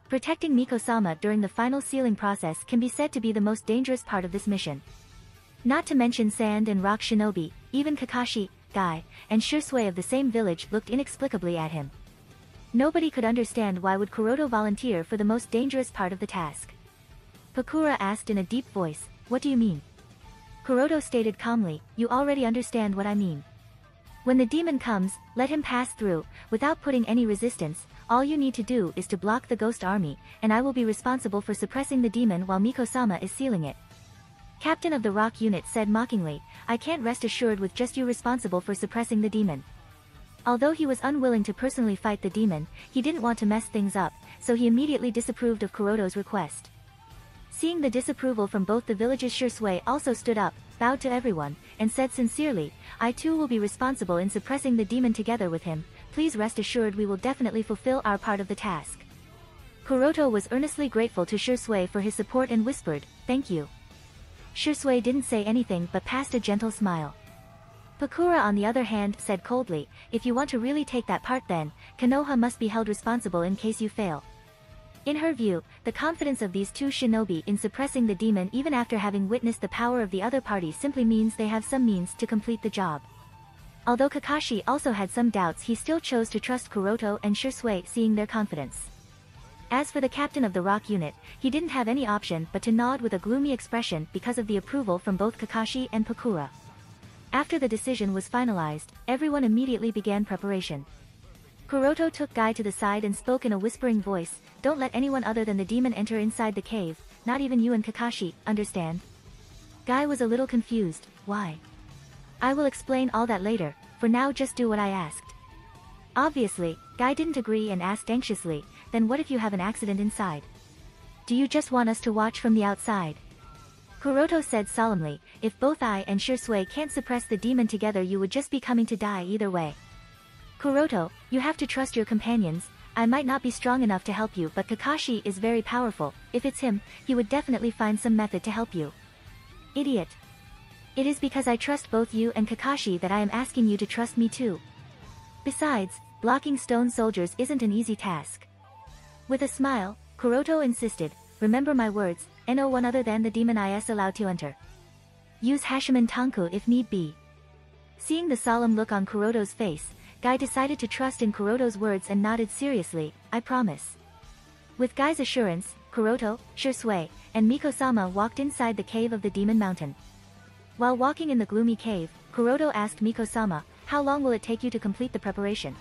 Protecting Miko-sama during the final sealing process can be said to be the most dangerous part of this mission. Not to mention Sand and Rock Shinobi, even Kakashi, Guy, and Shursui of the same village looked inexplicably at him. Nobody could understand why would Kuroto volunteer for the most dangerous part of the task. Pakura asked in a deep voice, what do you mean? Kuroto stated calmly, you already understand what I mean. When the demon comes, let him pass through, without putting any resistance, all you need to do is to block the ghost army, and I will be responsible for suppressing the demon while Miko-sama is sealing it. Captain of the rock unit said mockingly, I can't rest assured with just you responsible for suppressing the demon. Although he was unwilling to personally fight the demon, he didn't want to mess things up, so he immediately disapproved of Kuroto's request. Seeing the disapproval from both the villages, Shursui also stood up, bowed to everyone, and said sincerely, I too will be responsible in suppressing the demon together with him, please rest assured we will definitely fulfill our part of the task. Kuroto was earnestly grateful to Shursui for his support and whispered, thank you. Shursui didn't say anything but passed a gentle smile. Pakura on the other hand said coldly, if you want to really take that part then, Konoha must be held responsible in case you fail. In her view, the confidence of these two shinobi in suppressing the demon even after having witnessed the power of the other party simply means they have some means to complete the job. Although Kakashi also had some doubts, he still chose to trust Kuroto and Shursui, seeing their confidence. As for the captain of the rock unit, he didn't have any option but to nod with a gloomy expression because of the approval from both Kakashi and Pakura. After the decision was finalized, everyone immediately began preparation. Kuroto took Guy to the side and spoke in a whispering voice, don't let anyone other than the demon enter inside the cave, not even you and Kakashi, understand? Guy was a little confused, why? I will explain all that later, for now just do what I asked. Obviously, Guy didn't agree and asked anxiously, then what if you have an accident inside? Do you just want us to watch from the outside? Kuroto said solemnly, if both I and Shursui can't suppress the demon together you would just be coming to die either way. Kuroto, you have to trust your companions, I might not be strong enough to help you but Kakashi is very powerful, if it's him, he would definitely find some method to help you. Idiot. It is because I trust both you and Kakashi that I am asking you to trust me too. Besides, blocking stone soldiers isn't an easy task. With a smile, Kuroto insisted, remember my words, no one other than the demon is allowed to enter. Use Hashiman Tanku if need be. Seeing the solemn look on Kuroto's face, Guy decided to trust in Kuroto's words and nodded seriously, I promise. With Guy's assurance, Kuroto, Shursui, and Miko-sama walked inside the cave of the Demon Mountain. While walking in the gloomy cave, Kuroto asked Miko-sama, how long will it take you to complete the preparation?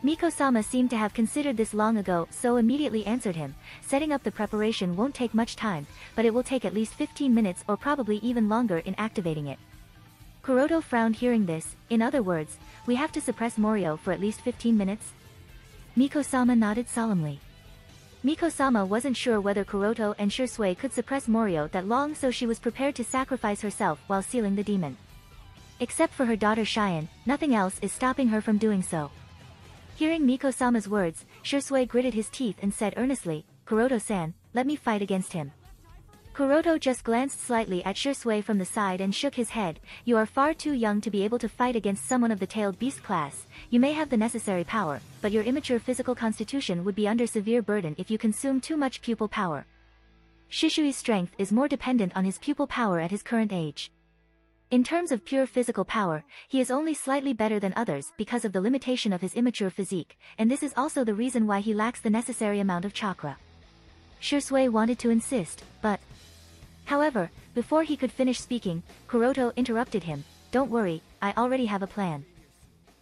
Miko-sama seemed to have considered this long ago so immediately answered him, setting up the preparation won't take much time, but it will take at least 15 minutes or probably even longer in activating it. Kuroto frowned hearing this, in other words, we have to suppress Morio for at least 15 minutes? Miko-sama nodded solemnly. Miko-sama wasn't sure whether Kuroto and Shursui could suppress Morio that long so she was prepared to sacrifice herself while sealing the demon. Except for her daughter Cheyenne, nothing else is stopping her from doing so. Hearing Miko-sama's words, Shursui gritted his teeth and said earnestly, Kuroto-san, let me fight against him. Kuroto just glanced slightly at Shursui from the side and shook his head, you are far too young to be able to fight against someone of the tailed beast class, you may have the necessary power, but your immature physical constitution would be under severe burden if you consume too much pupil power. Shishui's strength is more dependent on his pupil power at his current age. In terms of pure physical power, he is only slightly better than others because of the limitation of his immature physique, and this is also the reason why he lacks the necessary amount of chakra. Shisui wanted to insist, but... However, before he could finish speaking, Kuroto interrupted him. Don't worry, I already have a plan.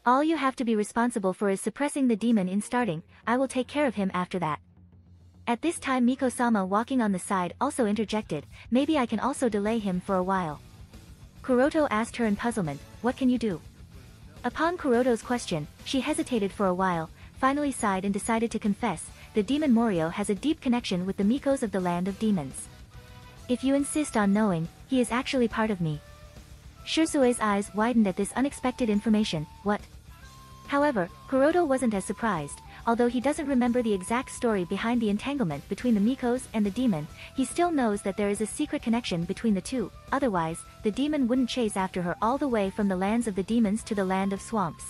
All you have to be responsible for is suppressing the demon in starting, I will take care of him after that. At this time Miko-sama walking on the side also interjected, maybe I can also delay him for a while. Kuroto asked her in puzzlement, what can you do? Upon Kuroto's question, she hesitated for a while, finally sighed and decided to confess, the demon Morio has a deep connection with the Mikos of the land of demons. If you insist on knowing, he is actually part of me. Shisue's eyes widened at this unexpected information, what? However, Kuroto wasn't as surprised. Although he doesn't remember the exact story behind the entanglement between the Mikos and the demon, he still knows that there is a secret connection between the two, otherwise, the demon wouldn't chase after her all the way from the lands of the demons to the land of swamps.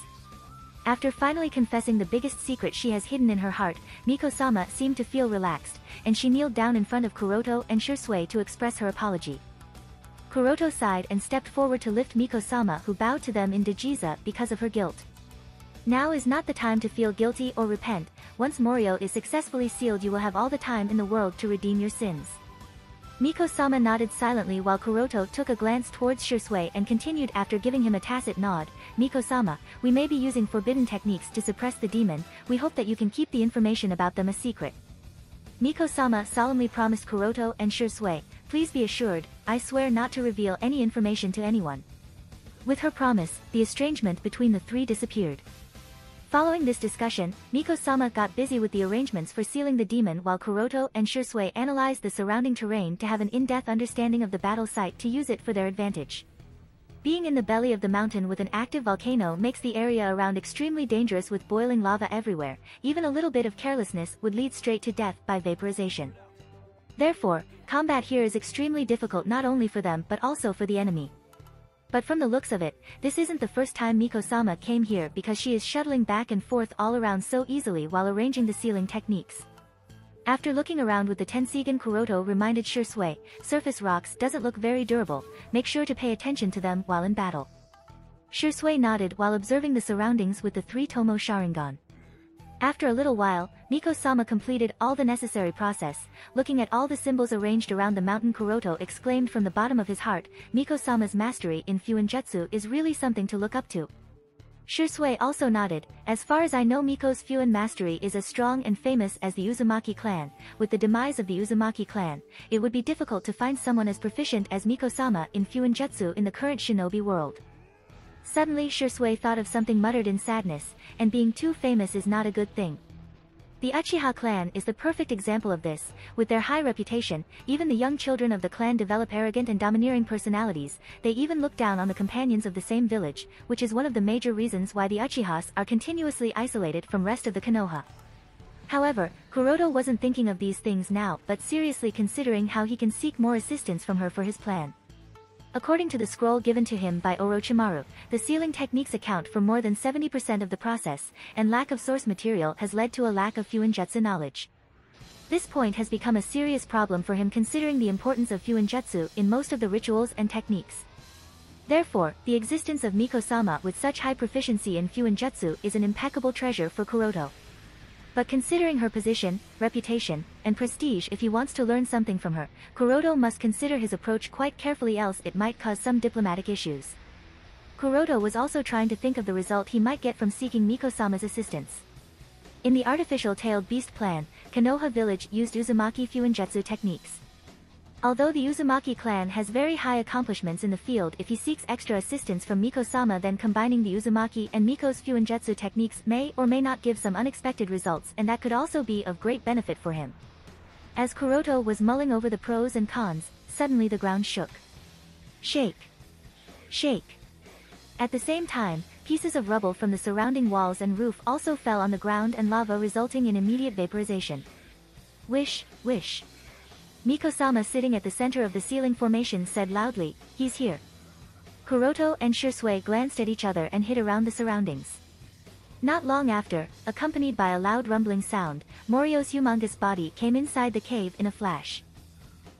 After finally confessing the biggest secret she has hidden in her heart, Miko-sama seemed to feel relaxed, and she kneeled down in front of Kuroto and Shisui to express her apology. Kuroto sighed and stepped forward to lift Miko-sama, who bowed to them in Dejiza because of her guilt. Now is not the time to feel guilty or repent, once Morio is successfully sealed you will have all the time in the world to redeem your sins. Miko-sama nodded silently while Kuroto took a glance towards Shisui and continued after giving him a tacit nod, Miko-sama, we may be using forbidden techniques to suppress the demon, we hope that you can keep the information about them a secret. Miko-sama solemnly promised Kuroto and Shisui, please be assured, I swear not to reveal any information to anyone. With her promise, the estrangement between the three disappeared. Following this discussion, Miko-sama got busy with the arrangements for sealing the demon while Kuroto and Shisui analyzed the surrounding terrain to have an in-depth understanding of the battle site to use it for their advantage. Being in the belly of the mountain with an active volcano makes the area around extremely dangerous with boiling lava everywhere, even a little bit of carelessness would lead straight to death by vaporization. Therefore, combat here is extremely difficult not only for them but also for the enemy. But from the looks of it, this isn't the first time Miko-sama came here because she is shuttling back and forth all around so easily while arranging the sealing techniques. After looking around with the Tenseigan Kuroto reminded Shisui, surface rocks doesn't look very durable, make sure to pay attention to them while in battle. Shisui nodded while observing the surroundings with the 3 Tomo Sharingan. After a little while, Miko-sama completed all the necessary process, looking at all the symbols arranged around the mountain. Kuroto exclaimed from the bottom of his heart, Miko-sama's mastery in Fuinjutsu is really something to look up to. Shisui also nodded, as far as I know Miko's Fuin mastery is as strong and famous as the Uzumaki clan. With the demise of the Uzumaki clan, it would be difficult to find someone as proficient as Miko-sama in Fuinjutsu in the current shinobi world. Suddenly Shisui thought of something, muttered in sadness, and being too famous is not a good thing. The Uchiha clan is the perfect example of this. With their high reputation, even the young children of the clan develop arrogant and domineering personalities. They even look down on the companions of the same village, which is one of the major reasons why the Uchihas are continuously isolated from rest of the Konoha. However, Kuroto wasn't thinking of these things now but seriously considering how he can seek more assistance from her for his plan. According to the scroll given to him by Orochimaru, the sealing techniques account for more than 70% of the process, and lack of source material has led to a lack of Fuinjutsu knowledge. This point has become a serious problem for him considering the importance of Fuinjutsu in most of the rituals and techniques. Therefore, the existence of Miko-sama with such high proficiency in Fuinjutsu is an impeccable treasure for Kuroto. But considering her position, reputation, and prestige, if he wants to learn something from her, Kuroto must consider his approach quite carefully, else it might cause some diplomatic issues. Kuroto was also trying to think of the result he might get from seeking Miko-sama's assistance. In the artificial tailed beast plan, Konoha village used Uzumaki Fuinjutsu techniques. Although the Uzumaki clan has very high accomplishments in the field, if he seeks extra assistance from Miko-sama, then combining the Uzumaki and Miko's Fuinjutsu techniques may or may not give some unexpected results, and that could also be of great benefit for him. As Kuroto was mulling over the pros and cons, suddenly the ground shook. Shake. Shake. At the same time, pieces of rubble from the surrounding walls and roof also fell on the ground and lava, resulting in immediate vaporization. Wish, wish. Miko-sama, sitting at the center of the ceiling formation, said loudly, he's here. Kuroto and Shisui glanced at each other and hid around the surroundings. Not long after, accompanied by a loud rumbling sound, Morio's humongous body came inside the cave in a flash.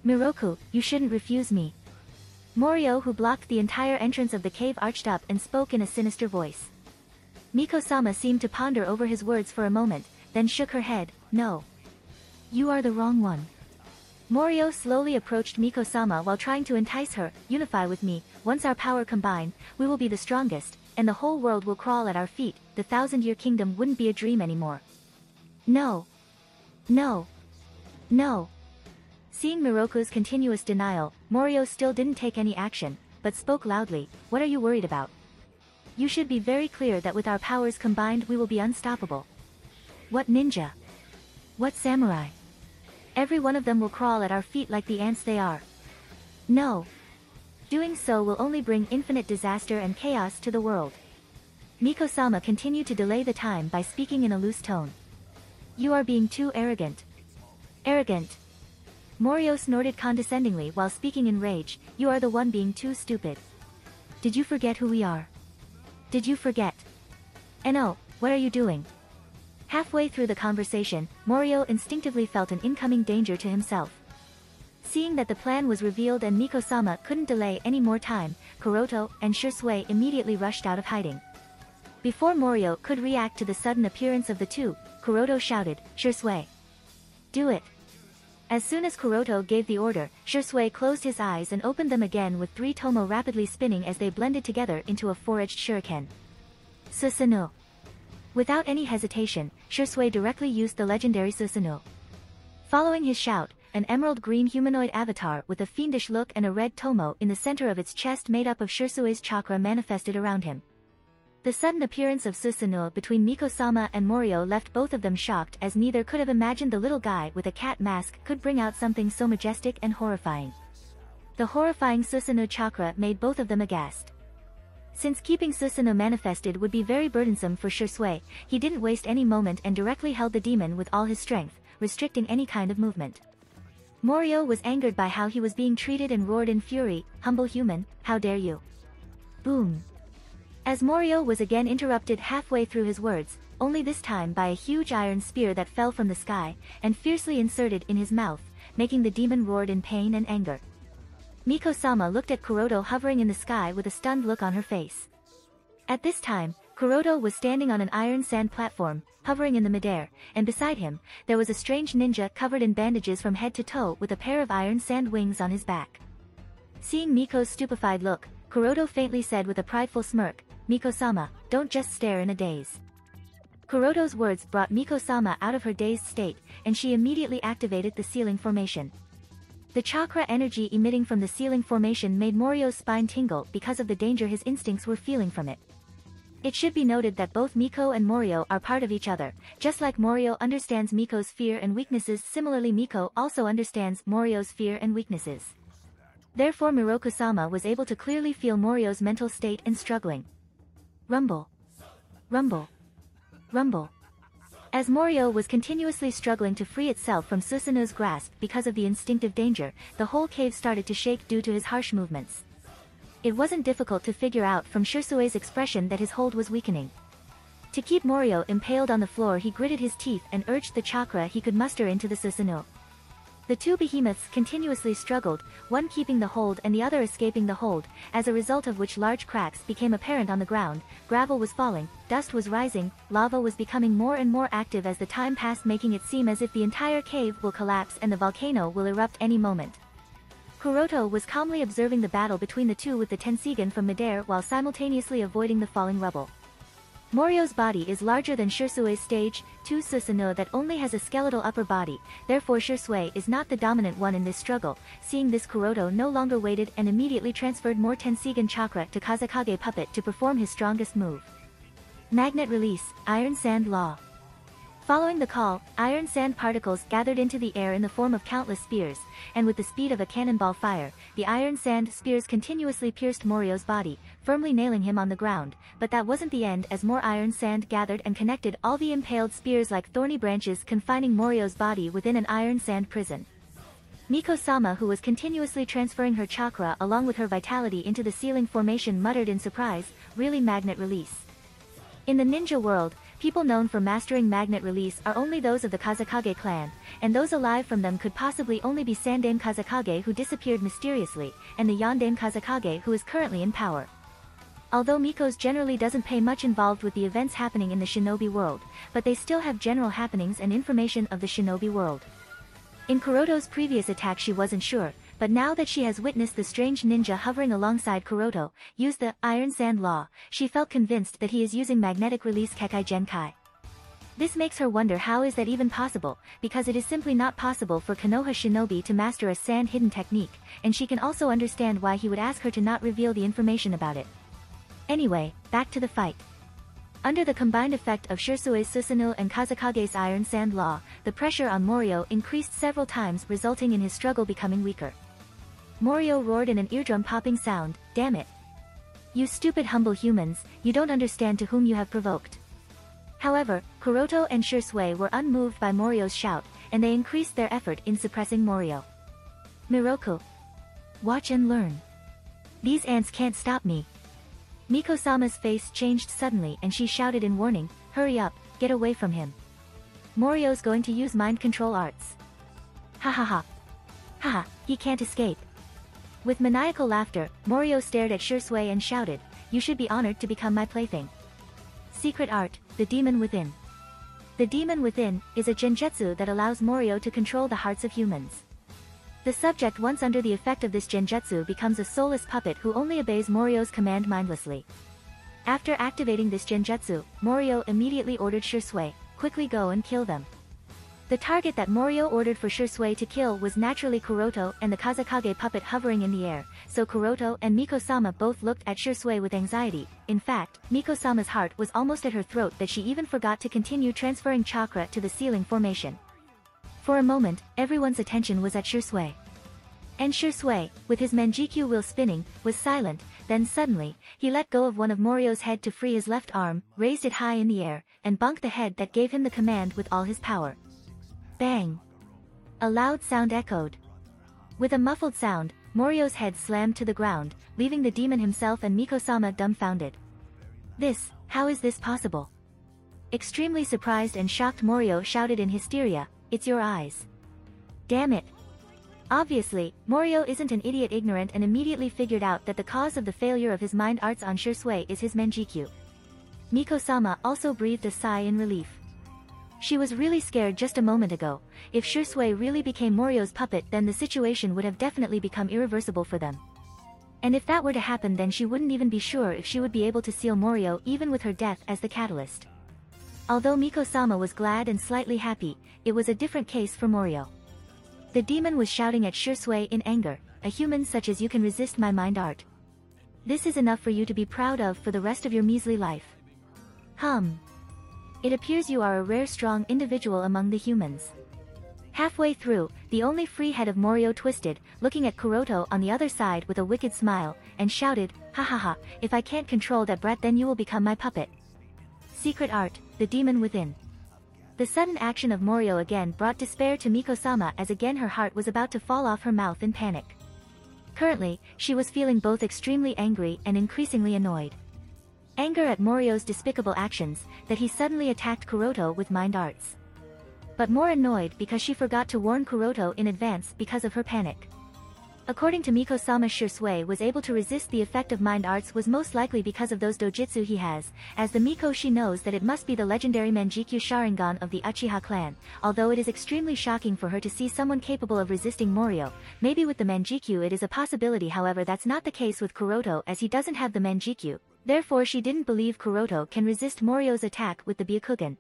Miroku, you shouldn't refuse me. Morio, who blocked the entire entrance of the cave, arched up and spoke in a sinister voice. Miko-sama seemed to ponder over his words for a moment, then shook her head. No. You are the wrong one. Morio slowly approached Miko-sama while trying to entice her. Unify with me, once our power combine, we will be the strongest, and the whole world will crawl at our feet. The 1,000-year kingdom wouldn't be a dream anymore. No. No. No. Seeing Miroku's continuous denial, Morio still didn't take any action, but spoke loudly. What are you worried about? You should be very clear that with our powers combined we will be unstoppable. What ninja? What samurai? Every one of them will crawl at our feet like the ants they are. No. Doing so will only bring infinite disaster and chaos to the world. Miko-sama continued to delay the time by speaking in a loose tone. You are being too arrogant. Arrogant. Morio snorted condescendingly while speaking in rage. You are the one being too stupid. Did you forget who we are? Did you forget? And oh, what are you doing? Halfway through the conversation, Morio instinctively felt an incoming danger to himself. Seeing that the plan was revealed and Miko-sama couldn't delay any more time, Kuroto and Shisui immediately rushed out of hiding. Before Morio could react to the sudden appearance of the two, Kuroto shouted, Shisui. Do it. As soon as Kuroto gave the order, Shisui closed his eyes and opened them again with 3 tomo rapidly spinning as they blended together into a 4-edged shuriken. Susanoo. Without any hesitation, Shisui directly used the legendary Susanoo. Following his shout, an emerald green humanoid avatar with a fiendish look and a red tomo in the center of its chest made up of Shisui's chakra manifested around him. The sudden appearance of Susanoo between Miko-sama and Morio left both of them shocked, as neither could have imagined the little guy with a cat mask could bring out something so majestic and horrifying. The horrifying Susanoo chakra made both of them aghast. Since keeping Susanoo manifested would be very burdensome for Shisui, he didn't waste any moment and directly held the demon with all his strength, restricting any kind of movement. Morio was angered by how he was being treated and roared in fury, Humble human, how dare you? Boom. As Morio was again interrupted halfway through his words, only this time by a huge iron spear that fell from the sky, and fiercely inserted in his mouth, making the demon roared in pain and anger. Miko-sama looked at Kuroto hovering in the sky with a stunned look on her face. At this time, Kuroto was standing on an iron sand platform, hovering in the midair, and beside him, there was a strange ninja covered in bandages from head to toe with a pair of iron sand wings on his back. Seeing Miko's stupefied look, Kuroto faintly said with a prideful smirk, Miko-sama, don't just stare in a daze. Kuroto's words brought Miko-sama out of her dazed state, and she immediately activated the sealing formation. The chakra energy emitting from the sealing formation made Morio's spine tingle because of the danger his instincts were feeling from it. It should be noted that both Miko and Morio are part of each other. Just like Morio understands Miko's fear and weaknesses, similarly Miko also understands Morio's fear and weaknesses. Therefore Miroku-sama was able to clearly feel Morio's mental state and struggling. Rumble. Rumble. Rumble. As Morio was continuously struggling to free itself from Susanoo's grasp because of the instinctive danger, the whole cave started to shake due to his harsh movements. It wasn't difficult to figure out from Shisui's expression that his hold was weakening. To keep Morio impaled on the floor, he gritted his teeth and urged the chakra he could muster into the Susanoo. The two behemoths continuously struggled, one keeping the hold and the other escaping the hold, as a result of which large cracks became apparent on the ground, gravel was falling, dust was rising, lava was becoming more and more active as the time passed, making it seem as if the entire cave will collapse and the volcano will erupt any moment. Kuroto was calmly observing the battle between the two with the Tenseigan from midair while simultaneously avoiding the falling rubble. Morio's body is larger than Shisui's stage 2 Susanoo that only has a skeletal upper body, therefore Shisui is not the dominant one in this struggle. Seeing this, Kuroto no longer waited and immediately transferred more Tenseigan chakra to Kazekage Puppet to perform his strongest move. Magnet Release, Iron Sand Law. Following the call, iron sand particles gathered into the air in the form of countless spears, and with the speed of a cannonball fire, the iron sand spears continuously pierced Morio's body, firmly nailing him on the ground. But that wasn't the end, as more iron sand gathered and connected all the impaled spears like thorny branches, confining Morio's body within an iron sand prison. Miko-sama, who was continuously transferring her chakra along with her vitality into the sealing formation, muttered in surprise, really magnet release. In the ninja world, people known for mastering magnet release are only those of the Kazekage clan, and those alive from them could possibly only be Sandame Kazekage who disappeared mysteriously, and the Yandame Kazekage who is currently in power. Although Miko's generally doesn't pay much involved with the events happening in the shinobi world, but they still have general happenings and information of the shinobi world. In Kuroto's previous attack she wasn't sure, but now that she has witnessed the strange ninja hovering alongside Kuroto, use the Iron Sand Law, she felt convinced that he is using magnetic release Kekai Genkai. This makes her wonder how is that even possible, because it is simply not possible for Konoha shinobi to master a sand hidden technique, and she can also understand why he would ask her to not reveal the information about it. Anyway, back to the fight. Under the combined effect of Shirsue's Susanoo and Kazekage's Iron Sand Law, the pressure on Morio increased several times, resulting in his struggle becoming weaker. Morio roared in an eardrum-popping sound, "Damn it! You stupid humble humans, you don't understand to whom you have provoked." However, Kuroto and Shirsue were unmoved by Morio's shout, and they increased their effort in suppressing Morio. "Miroku! Watch and learn. These ants can't stop me." Miko-sama's face changed suddenly and she shouted in warning, "Hurry up, get away from him. Morio's going to use mind control arts." "Ha ha ha. Haha, he can't escape." With maniacal laughter, Morio stared at Shirsue and shouted, "You should be honored to become my plaything." Secret art, the Demon Within. The Demon Within is a genjutsu that allows Morio to control the hearts of humans. The subject once under the effect of this genjutsu becomes a soulless puppet who only obeys Morio's command mindlessly. After activating this genjutsu, Morio immediately ordered Shirsue, "Quickly go and kill them." The target that Morio ordered for Shirsue to kill was naturally Kuroto and the Kazekage puppet hovering in the air, so Kuroto and Miko-sama both looked at Shirsue with anxiety. In fact, Miko-sama's heart was almost at her throat that she even forgot to continue transferring chakra to the ceiling formation. For a moment, everyone's attention was at Shirsue. And Shirsue, with his Manjikyu wheel spinning, was silent, then suddenly, he let go of one of Morio's head to free his left arm, raised it high in the air, and bonked the head that gave him the command with all his power. Bang! A loud sound echoed. With a muffled sound, Morio's head slammed to the ground, leaving the demon himself and Miko-sama dumbfounded. How is this possible? Extremely surprised and shocked, Morio shouted in hysteria, "It's your eyes. Damn it." Obviously, Morio isn't an idiot ignorant and immediately figured out that the cause of the failure of his mind arts on Shirsue is his Manjikyu. Miko-sama also breathed a sigh in relief. She was really scared just a moment ago. If Shirsue really became Morio's puppet, then the situation would have definitely become irreversible for them. And if that were to happen, then she wouldn't even be sure if she would be able to seal Morio even with her death as the catalyst. Although Miko-sama was glad and slightly happy, it was a different case for Morio. The demon was shouting at Shirsue in anger, "A human such as you can resist my mind art. This is enough for you to be proud of for the rest of your measly life. It appears you are a rare strong individual among the humans." Halfway through, the only free head of Morio twisted, looking at Kuroto on the other side with a wicked smile, and shouted, "Ha ha ha, if I can't control that brat then you will become my puppet." Secret art, the Demon Within. The sudden action of Morio again brought despair to Miko-sama as again her heart was about to fall off her mouth in panic. Currently, she was feeling both extremely angry and increasingly annoyed. Anger at Morio's despicable actions, that he suddenly attacked Kuroto with mind arts. But more annoyed because she forgot to warn Kuroto in advance because of her panic. According to Miko-sama, Shirsue was able to resist the effect of mind arts was most likely because of those dojutsu he has. As the Miko, she knows that it must be the legendary Manjikyu Sharingan of the Uchiha clan, although it is extremely shocking for her to see someone capable of resisting Morio. Maybe with the Manjikyu it is a possibility, however that's not the case with Kuroto as he doesn't have the Manjikyu. Therefore she didn't believe Kuroto can resist Morio's attack with the Byakugan,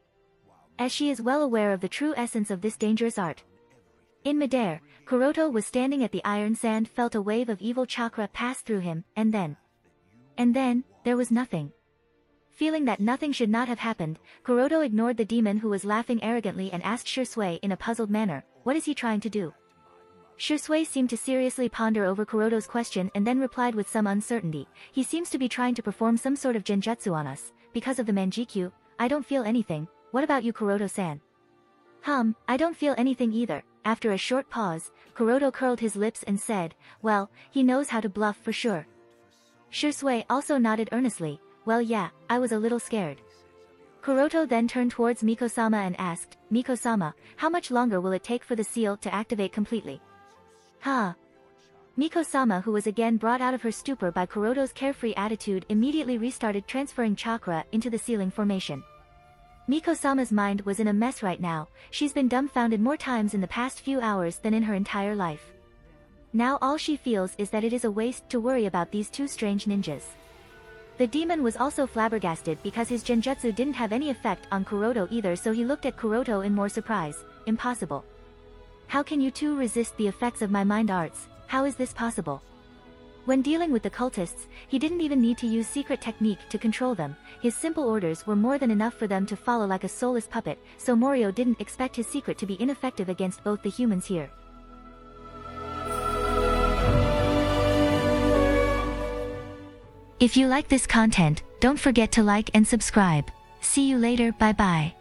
as she is well aware of the true essence of this dangerous art. In midair, Kuroto was standing at the iron sand, felt a wave of evil chakra pass through him, and then, there was nothing. Feeling that nothing should not have happened, Kuroto ignored the demon who was laughing arrogantly and asked Shirsue in a puzzled manner, "What is he trying to do?" Shirsue seemed to seriously ponder over Kuroto's question and then replied with some uncertainty, "He seems to be trying to perform some sort of genjutsu on us. Because of the Manjikyu, I don't feel anything. What about you, Kuroto-san?" I don't feel anything either." After a short pause, Kuroto curled his lips and said, "Well, he knows how to bluff for sure." Shirsue also nodded earnestly, "Well yeah, I was a little scared." Kuroto then turned towards Miko-sama and asked, Miko-sama, how much longer will it take for the seal to activate completely? Huh? Miko-sama, who was again brought out of her stupor by Kuroto's carefree attitude, immediately restarted transferring chakra into the sealing formation. Miko-sama's mind was in a mess right now. She's been dumbfounded more times in the past few hours than in her entire life. Now all she feels is that it is a waste to worry about these two strange ninjas. The demon was also flabbergasted because his genjutsu didn't have any effect on Kuroto either, so he looked at Kuroto in more surprise. Impossible. How can you two resist the effects of my mind arts? How is this possible? When dealing with the cultists, he didn't even need to use secret technique to control them. His simple orders were more than enough for them to follow like a soulless puppet, so Morio didn't expect his secret to be ineffective against both the humans here. If you like this content, don't forget to like and subscribe. See you later, bye bye.